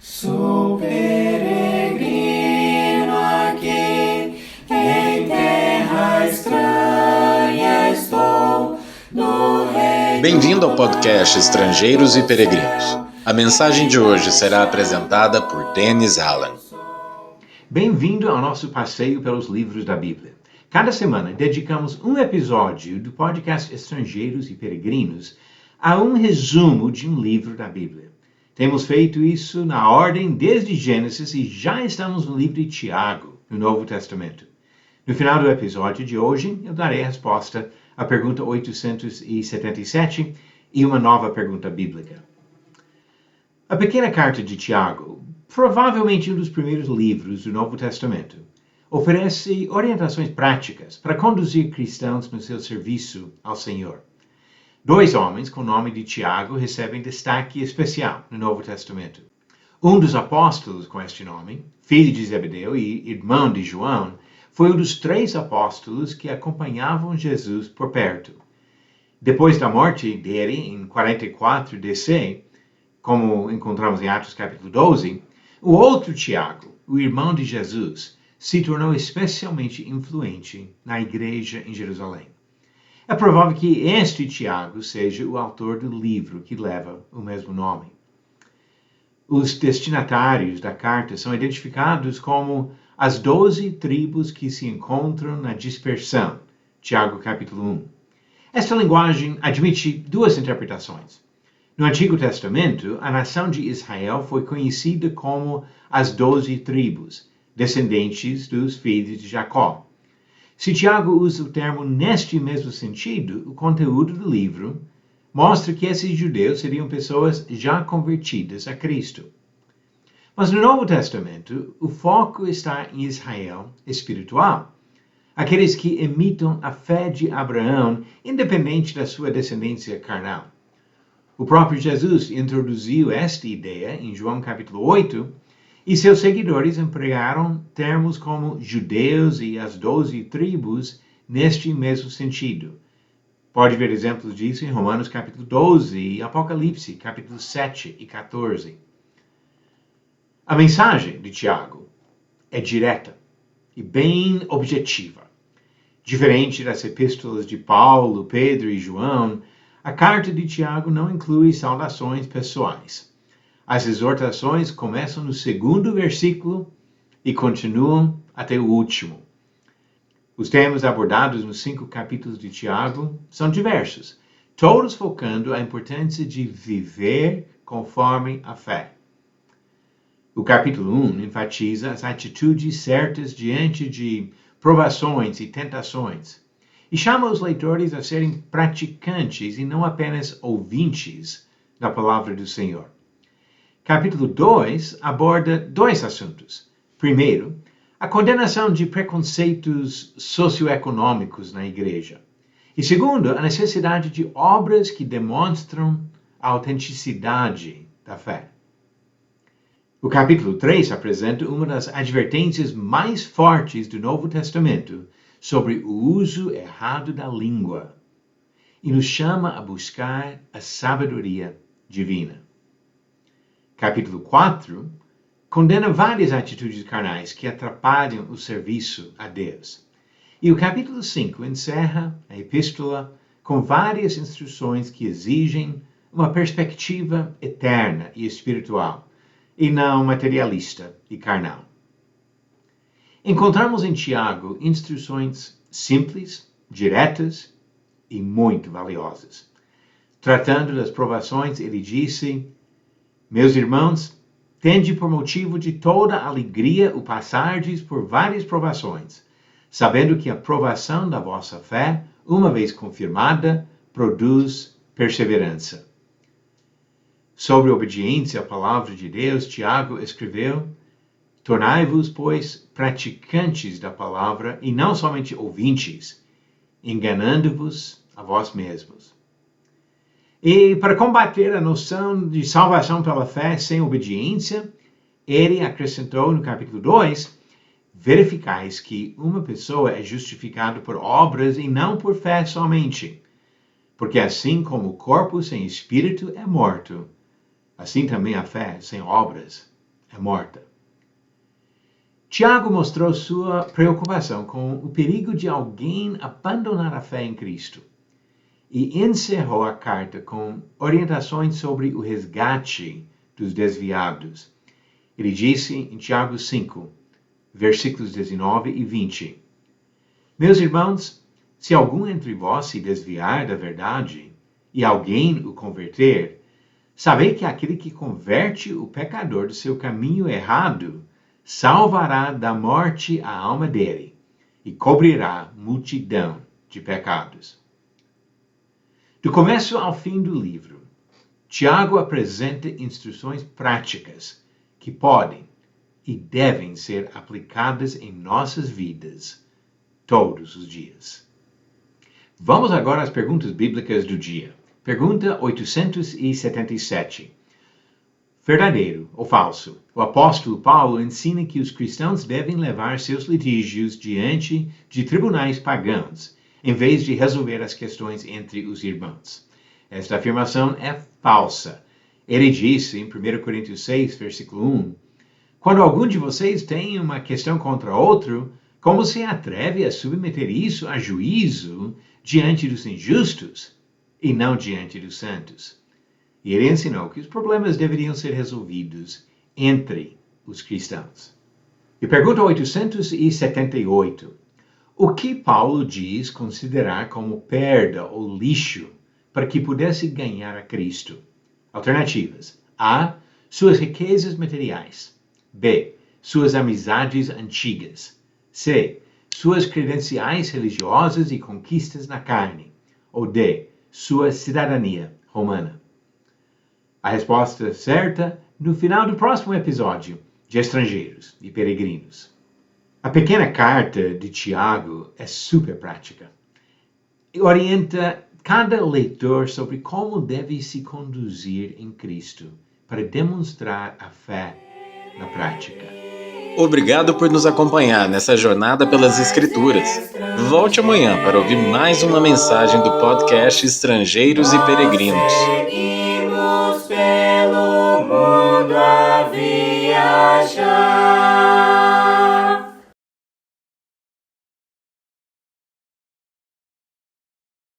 Sou peregrino aqui, em terra estranha estou, no reino. Bem-vindo ao podcast Estrangeiros e Peregrinos. A mensagem de hoje será apresentada por Dennis Allen. Bem-vindo ao nosso passeio pelos livros da Bíblia. Cada semana dedicamos um episódio do podcast Estrangeiros e Peregrinos a um resumo de um livro da Bíblia. Temos feito isso na ordem desde Gênesis e já estamos no livro de Tiago, no Novo Testamento. No final do episódio de hoje, eu darei a resposta à pergunta 877 e uma nova pergunta bíblica. A pequena carta de Tiago, provavelmente um dos primeiros livros do Novo Testamento, oferece orientações práticas para conduzir cristãos no seu serviço ao Senhor. Dois homens com o nome de Tiago recebem destaque especial no Novo Testamento. Um dos apóstolos com este nome, filho de Zebedeu e irmão de João, foi um dos 3 apóstolos que acompanhavam Jesus por perto. Depois da morte dele, em 44 DC, como encontramos em Atos capítulo 12, o outro Tiago, o irmão de Jesus, se tornou especialmente influente na igreja em Jerusalém. É provável que este Tiago seja o autor do livro que leva o mesmo nome. Os destinatários da carta são identificados como as 12 tribos que se encontram na dispersão, Tiago capítulo 1. Esta linguagem admite 2 interpretações. No Antigo Testamento, a nação de Israel foi conhecida como as 12 tribos, descendentes dos filhos de Jacó. Se Tiago usa o termo neste mesmo sentido, o conteúdo do livro mostra que esses judeus seriam pessoas já convertidas a Cristo. Mas no Novo Testamento, o foco está em Israel espiritual, aqueles que imitam a fé de Abraão, independente da sua descendência carnal. O próprio Jesus introduziu esta ideia em João capítulo 8, e seus seguidores empregaram termos como judeus e as 12 tribos neste mesmo sentido. Pode ver exemplos disso em Romanos capítulo 12 e Apocalipse capítulo 7 e 14. A mensagem de Tiago é direta e bem objetiva. Diferente das epístolas de Paulo, Pedro e João, a carta de Tiago não inclui saudações pessoais. As exortações começam no 2º versículo e continuam até o último. Os temas abordados nos 5 capítulos de Tiago são diversos, todos focando a importância de viver conforme a fé. O capítulo 1 enfatiza as atitudes certas diante de provações e tentações e chama os leitores a serem praticantes e não apenas ouvintes da palavra do Senhor. Capítulo 2 aborda 2 assuntos. Primeiro, a condenação de preconceitos socioeconômicos na igreja. E segundo, a necessidade de obras que demonstram a autenticidade da fé. O capítulo 3 apresenta uma das advertências mais fortes do Novo Testamento sobre o uso errado da língua e nos chama a buscar a sabedoria divina. Capítulo 4 condena várias atitudes carnais que atrapalham o serviço a Deus. E o capítulo 5 encerra a epístola com várias instruções que exigem uma perspectiva eterna e espiritual, e não materialista e carnal. Encontramos em Tiago instruções simples, diretas e muito valiosas. Tratando das provações, ele disse: meus irmãos, tende por motivo de toda alegria o passardes por várias provações, sabendo que a provação da vossa fé, uma vez confirmada, produz perseverança. Sobre obediência à palavra de Deus, Tiago escreveu: tornai-vos, pois, praticantes da palavra e não somente ouvintes, enganando-vos a vós mesmos. E para combater a noção de salvação pela fé sem obediência, ele acrescentou no capítulo 2, verificais que uma pessoa é justificada por obras e não por fé somente. Porque assim como o corpo sem espírito é morto, assim também a fé sem obras é morta. Tiago mostrou sua preocupação com o perigo de alguém abandonar a fé em Cristo e encerrou a carta com orientações sobre o resgate dos desviados. Ele disse em Tiago 5, versículos 19 e 20: Meus irmãos, se algum entre vós se desviar da verdade e alguém o converter, sabei que aquele que converte o pecador do seu caminho errado salvará da morte a alma dele e cobrirá multidão de pecados. Do começo ao fim do livro, Tiago apresenta instruções práticas que podem e devem ser aplicadas em nossas vidas todos os dias. Vamos agora às perguntas bíblicas do dia. Pergunta 877. Verdadeiro ou falso? O apóstolo Paulo ensina que os cristãos devem levar seus litígios diante de tribunais pagãos, em vez de resolver as questões entre os irmãos. Esta afirmação é falsa. Ele disse em 1 Coríntios 6, versículo 1, Quando algum de vocês tem uma questão contra outro, como se atreve a submeter isso a juízo diante dos injustos e não diante dos santos? E ele ensinou que os problemas deveriam ser resolvidos entre os cristãos. E pergunta 878. O que Paulo diz considerar como perda ou lixo para que pudesse ganhar a Cristo? Alternativas. A. Suas riquezas materiais. B. Suas amizades antigas. C. Suas credenciais religiosas e conquistas na carne. Ou D. Sua cidadania romana. A resposta certa no final do próximo episódio de Estrangeiros e Peregrinos. A pequena carta de Tiago é super prática e orienta cada leitor sobre como deve se conduzir em Cristo para demonstrar a fé na prática. Obrigado por nos acompanhar nessa jornada pelas Escrituras. Volte amanhã para ouvir mais uma mensagem do podcast Estrangeiros e Peregrinos. Pelo mundo a viajar.